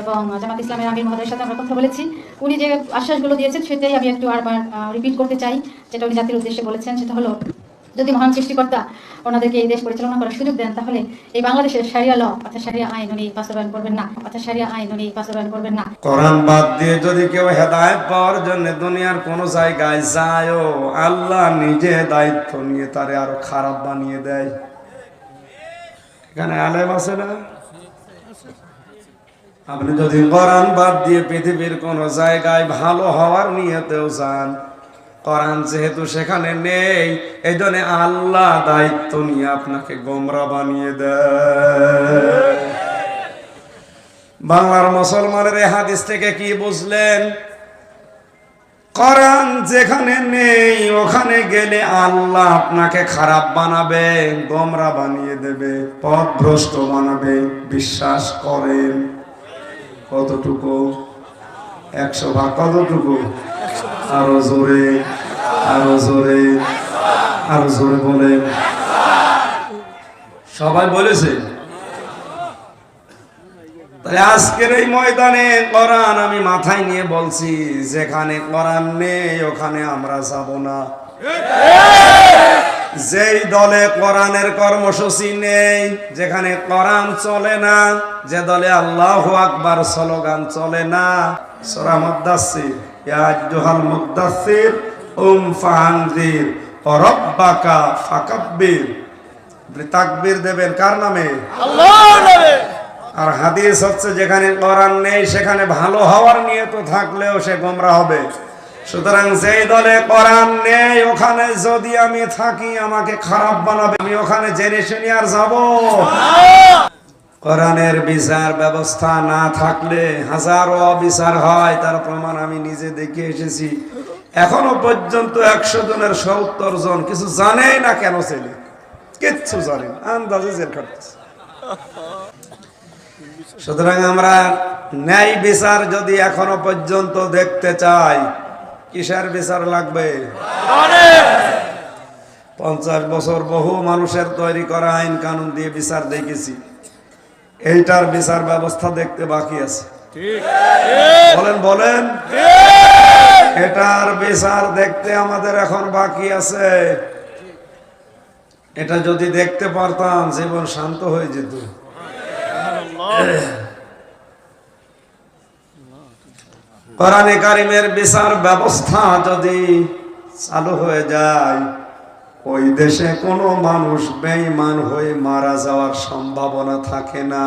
এবং জামাত ইসলামের আমির মহোদয়ের সাথে আমরা কথা বলেছি। উনি যে আশ্বাসগুলো দিয়েছেন সেটাই আমি একটু আবার রিপিট করতে চাই। যেটা উনি জাতির উদ্দেশ্যে বলেছেন সেটা হলো, যদি মহান সৃষ্টিকর্তা ওনাদেরকে এই দেশ পরিচালনা করার সুযোগ দেন, তাহলে এই বাংলাদেশের শারিয়া ল অর্থাৎ শারিয়া আইন উনি বাস্তবায়ন করবেন না, কোরআন বাদ দিয়ে যদি কেউ হেদায়েত পাওয়ার জন্য দুনিয়ার কোন জায়গায় যায়, আল্লাহ নিজে দায়িত্ব নিয়ে তারে আরো খারাপ বানিয়ে দেয়। এখানে আলেম আছে না? আপনি যদি কোরআন বাদ দিয়ে পৃথিবীর কোন জায়গায় ভালো হওয়ার নিয়তেও যান, কোরআন যেহেতু সেখানে নেই, এই জন্য আল্লাহ দায়িত্ব নিয়ে আপনাকে গোমরা বানিয়ে দেয়। বাংলার মুসলমানের এই হাদিস থেকে কি বুঝলেন? কোরআন যেখানে নেই ওখানে গেলে আল্লাহ আপনাকে খারাপ বানাবে, গোমরা বানিয়ে দেবে, পথভ্রষ্ট বানাবে। বিশ্বাস করেন? কতটুকু? 100 ভাগ কতটুকু? আরো জোরে, আরো জোরে, আরো জোরে বলেন। সবাই বলেছে? তাহলে আজকের এই ময়দানে কোরআন আমি মাথায় নিয়ে বলছি, যেখানে কোরআন নেই ওখানে আমরা যাব না। যেই দলে কোরআনের কর্মসূচি নেই, যেখানে কোরআন চলে না, যে দলে আল্লাহু আকবার স্লোগান চলে না, সূরা মুদ্দাসসির, ইয়া আইয়ুহাল মুদ্দাসসির ফাআনজির ওয়া রাব্বাকা ফাকাব্বির। তাকবীর দেবেন কার নামে? আল্লাহর নামে। আর হাদিস হচ্ছে, যেখানে কোরআন নেই সেখানে ভালো হওয়ার নিয়ত থাকলেও সে গোমরা হবে। সুতরাং যেই দলে কোরআন নেই ওখানে যদি আমি থাকি আমাকে খারাপ বানাবে, আমি ওখানে জেনে শুনে আর যাব? কোরআনের বিচার ব্যবস্থা না থাকলে হাজারো অবিচার হয়, তার প্রমাণ আমি নিজে দেখে এসেছি। এখনো পর্যন্ত 100 জনের 70 জন কিছু জানেই না কেন ছেলে, কিচ্ছু জানে না, আন্দাজে জেল খাটতেছে। সুতরাং আমরা ন্যায় বিচার যদি এখনো পর্যন্ত দেখতে চাই, কিসের বিচার লাগবে? 50 বছর বহু মানুষের তৈরি করা আইন কানুন দিয়ে বিচার দেখেছি, এইটার বিচার ব্যবস্থা দেখতে বাকি আছে। বলেন বলেন, এটার বিচার দেখতে আমাদের এখন বাকি আছে। এটা যদি দেখতে পারতাম জীবন শান্ত হয়ে যেত। কোরআনে কারিমের বিচার ব্যবস্থা যদি চালু হয়ে যায়, ওই দেশে কোনো মানুষ বেঈমান হয়ে মারা যাওয়ার সম্ভাবনা থাকে না।